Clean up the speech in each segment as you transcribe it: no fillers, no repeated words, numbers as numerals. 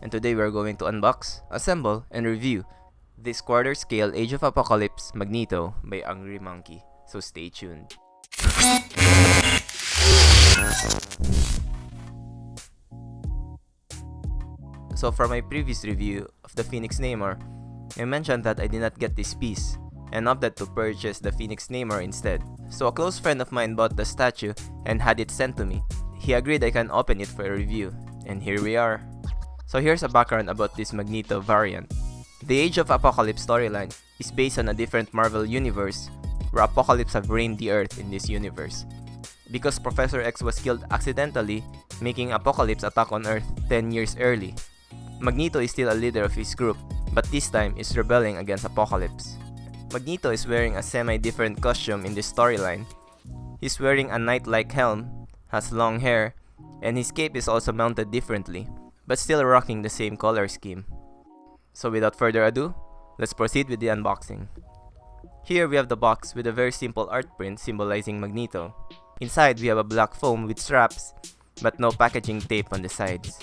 and today we are going to unbox, assemble, and review this quarter-scale Age of Apocalypse Magneto by Angry Monkey, so stay tuned. So for my previous review of the Phoenix Namor, I mentioned that I did not get this piece, and opted to purchase the Phoenix Namor instead. So a close friend of mine bought the statue and had it sent to me. He agreed I can open it for a review, and here we are. So here's a background about this Magneto variant. The Age of Apocalypse storyline is based on a different Marvel universe where Apocalypse have reigned the Earth in this universe. Because Professor X was killed accidentally, making Apocalypse attack on Earth 10 years early. Magneto is still a leader of his group, but this time is rebelling against Apocalypse. Magneto is wearing a semi-different costume in this storyline. He's wearing a knight-like helm, has long hair, and his cape is also mounted differently, but still rocking the same color scheme. So without further ado, let's proceed with the unboxing. Here we have the box with a very simple art print symbolizing Magneto. Inside we have a black foam with straps, but no packaging tape on the sides.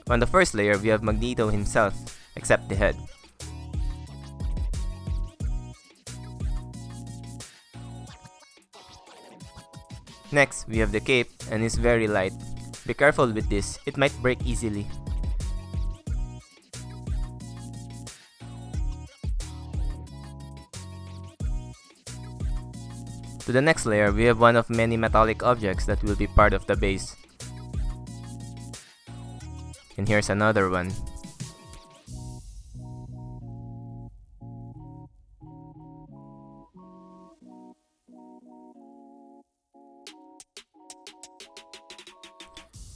On the first layer, we have Magneto himself, except the head. Next, we have the cape, and it's very light. Be careful with this, it might break easily. To the next layer, we have one of many metallic objects that will be part of the base. And here's another one.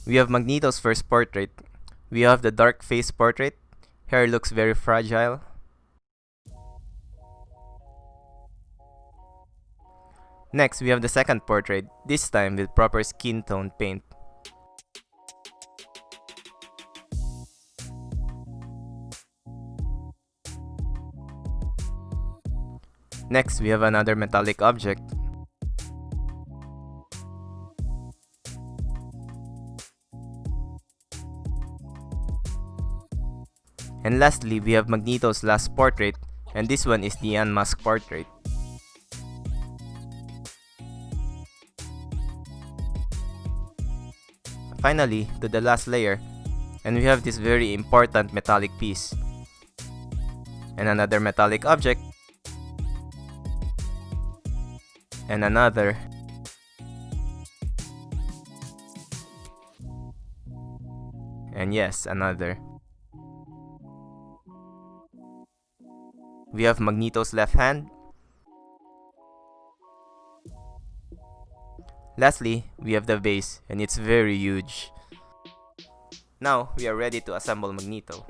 We have Magneto's first portrait. We have the dark face portrait. Hair looks very fragile. Next, we have the second portrait, this time with proper skin tone paint. Next, we have another metallic object. And lastly, we have Magneto's last portrait, and this one is the unmasked portrait. Finally, to the last layer, and we have this very important metallic piece. And another metallic object. And another. And yes, another. We have Magneto's left hand. Lastly, we have the base, and it's very huge. Now, we are ready to assemble Magneto.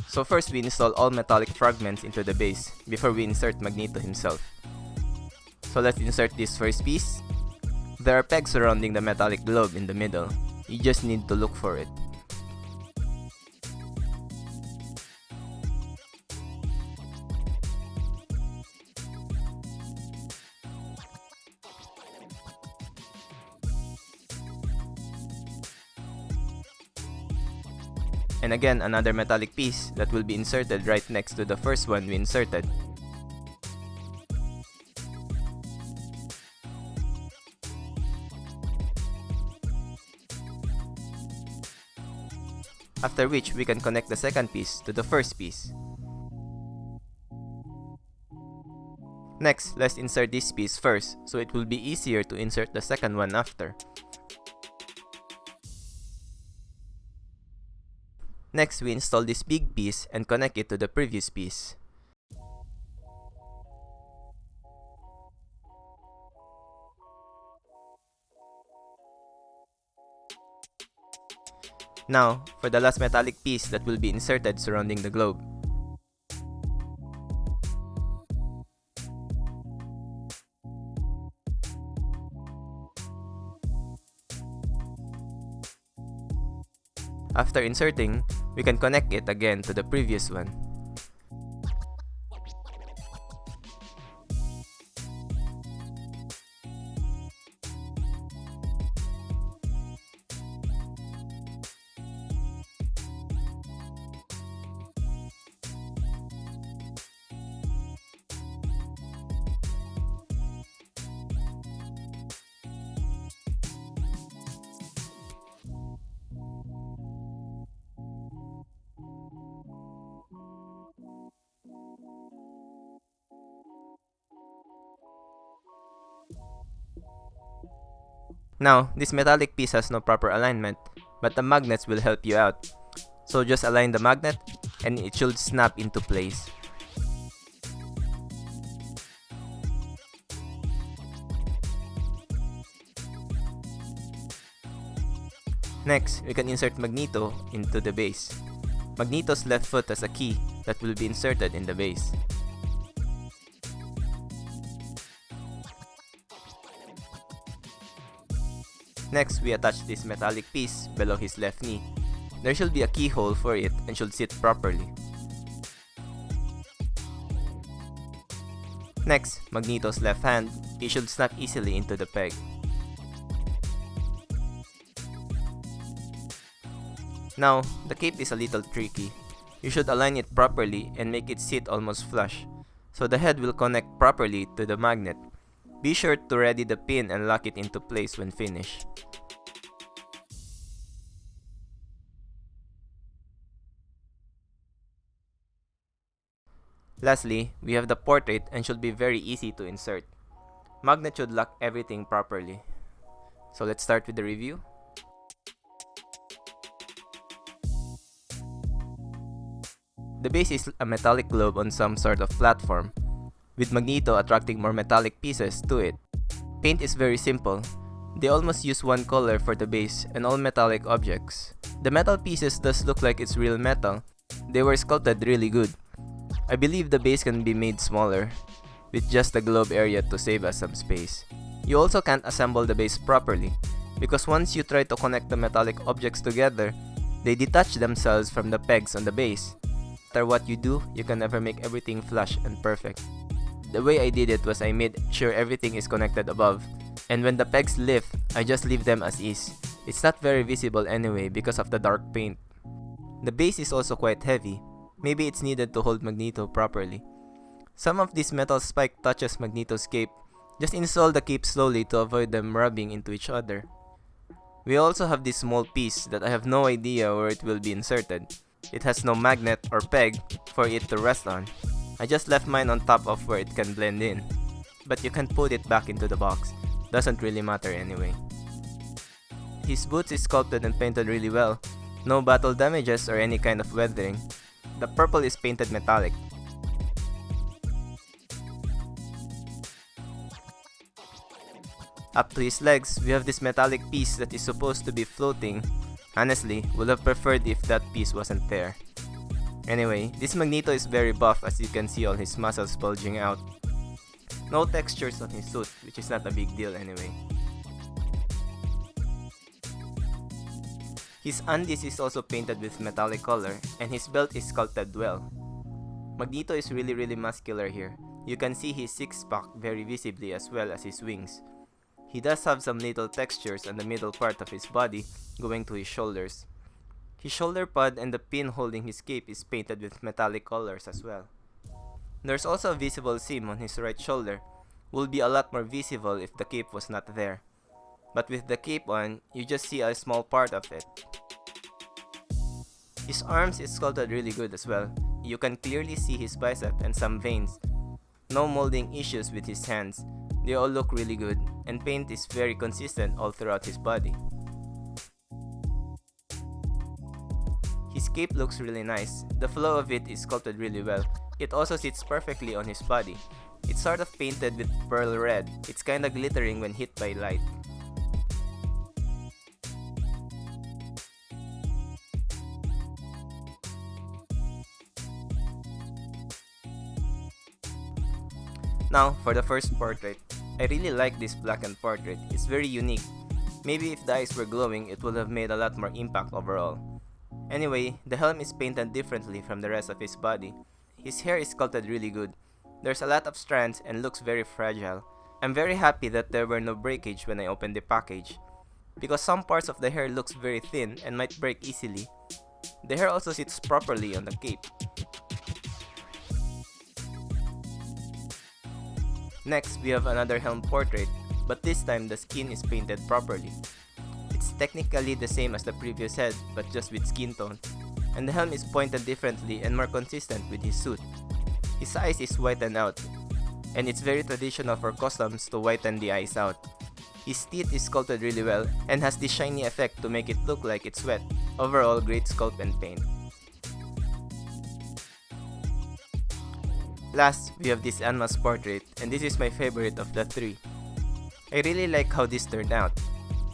So first, we install all metallic fragments into the base before we insert Magneto himself. So let's insert this first piece. There are pegs surrounding the metallic globe in the middle. You just need to look for it. And again, another metallic piece that will be inserted right next to the first one we inserted. After which, we can connect the second piece to the first piece. Next, let's insert this piece first, so it will be easier to insert the second one after. Next, we install this big piece and connect it to the previous piece. Now, for the last metallic piece that will be inserted surrounding the globe. After inserting, we can connect it again to the previous one. Now, this metallic piece has no proper alignment, but the magnets will help you out. So just align the magnet and it should snap into place. Next, we can insert Magneto into the base. Magneto's left foot has a key that will be inserted in the base. Next, we attach this metallic piece below his left knee. There should be a keyhole for it and should sit properly. Next, Magneto's left hand, it should snap easily into the peg. Now, the cape is a little tricky. You should align it properly and make it sit almost flush, so the head will connect properly to the magnet. Be sure to ready the pin and lock it into place when finished. Lastly, we have the portrait and should be very easy to insert. Magnet should lock everything properly. So let's start with the review. The base is a metallic globe on some sort of platform, with Magneto attracting more metallic pieces to it. Paint is very simple. They almost use one color for the base and all metallic objects. The metal pieces does look like it's real metal. They were sculpted really good. I believe the base can be made smaller, with just the globe area to save us some space. You also can't assemble the base properly, because once you try to connect the metallic objects together, they detach themselves from the pegs on the base. No matter what you do, you can never make everything flush and perfect. The way I did it was I made sure everything is connected above, and when the pegs lift, I just leave them as is. It's not very visible anyway because of the dark paint. The base is also quite heavy. Maybe it's needed to hold Magneto properly. Some of this metal spike touches Magneto's cape. Just install the cape slowly to avoid them rubbing into each other. We also have this small piece that I have no idea where it will be inserted. It has no magnet or peg for it to rest on. I just left mine on top of where it can blend in. But you can put it back into the box. Doesn't really matter anyway. His boots is sculpted and painted really well. No battle damages or any kind of weathering. The purple is painted metallic. Up to his legs, we have this metallic piece that is supposed to be floating. Honestly, would have preferred if that piece wasn't there. Anyway, this Magneto is very buff as you can see all his muscles bulging out. No textures on his suit, which is not a big deal anyway. His undies is also painted with metallic color, and his belt is sculpted well. Magneto is really muscular here. You can see his six-pack very visibly as well as his wings. He does have some little textures on the middle part of his body going to his shoulders. His shoulder pad and the pin holding his cape is painted with metallic colors as well. There's also a visible seam on his right shoulder. Would be a lot more visible if the cape was not there. But with the cape on, you just see a small part of it. His arms is sculpted really good as well. You can clearly see his bicep and some veins. No molding issues with his hands. They all look really good, and paint is very consistent all throughout his body. His cape looks really nice. The flow of it is sculpted really well. It also sits perfectly on his body. It's sort of painted with pearl red. It's kinda glittering when hit by light. Now, for the first portrait. I really like this blackened portrait. It's very unique. Maybe if the eyes were glowing, it would have made a lot more impact overall. Anyway, the helm is painted differently from the rest of his body. His hair is sculpted really good. There's a lot of strands and looks very fragile. I'm very happy that there were no breakage when I opened the package, because some parts of the hair looks very thin and might break easily. The hair also sits properly on the cape. Next, we have another helm portrait, but this time the skin is painted properly. It's technically the same as the previous head, but just with skin tone. And the helm is pointed differently and more consistent with his suit. His eyes is whitened out, and it's very traditional for customs to whiten the eyes out. His teeth is sculpted really well and has this shiny effect to make it look like it's wet. Overall, great sculpt and paint. Last, we have this Anma's portrait, and this is my favorite of the three. I really like how this turned out.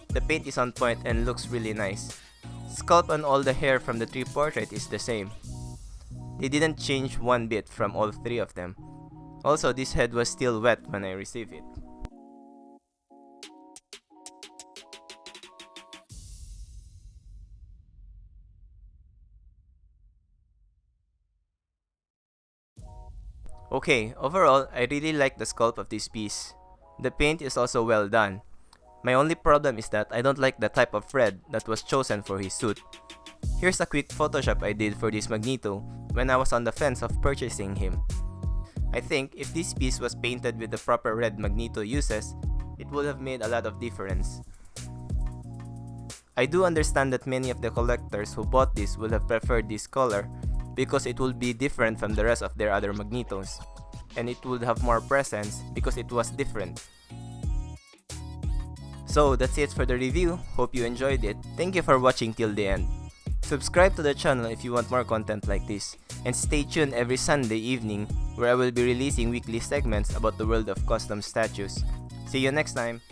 The paint is on point and looks really nice. Sculpt on all the hair from the three portrait is the same. They didn't change one bit from all three of them. Also, this head was still wet when I received it. Okay, overall, I really like the sculpt of this piece. The paint is also well done. My only problem is that I don't like the type of red that was chosen for his suit. Here's a quick Photoshop I did for this Magneto when I was on the fence of purchasing him. I think if this piece was painted with the proper red Magneto uses, it would have made a lot of difference. I do understand that many of the collectors who bought this would have preferred this color because it would be different from the rest of their other Magnetos, and it would have more presence because it was different. So that's it for the review. Hope you enjoyed it. Thank you for watching till the end. Subscribe to the channel if you want more content like this, and stay tuned every Sunday evening where I will be releasing weekly segments about the world of custom statues. See you next time!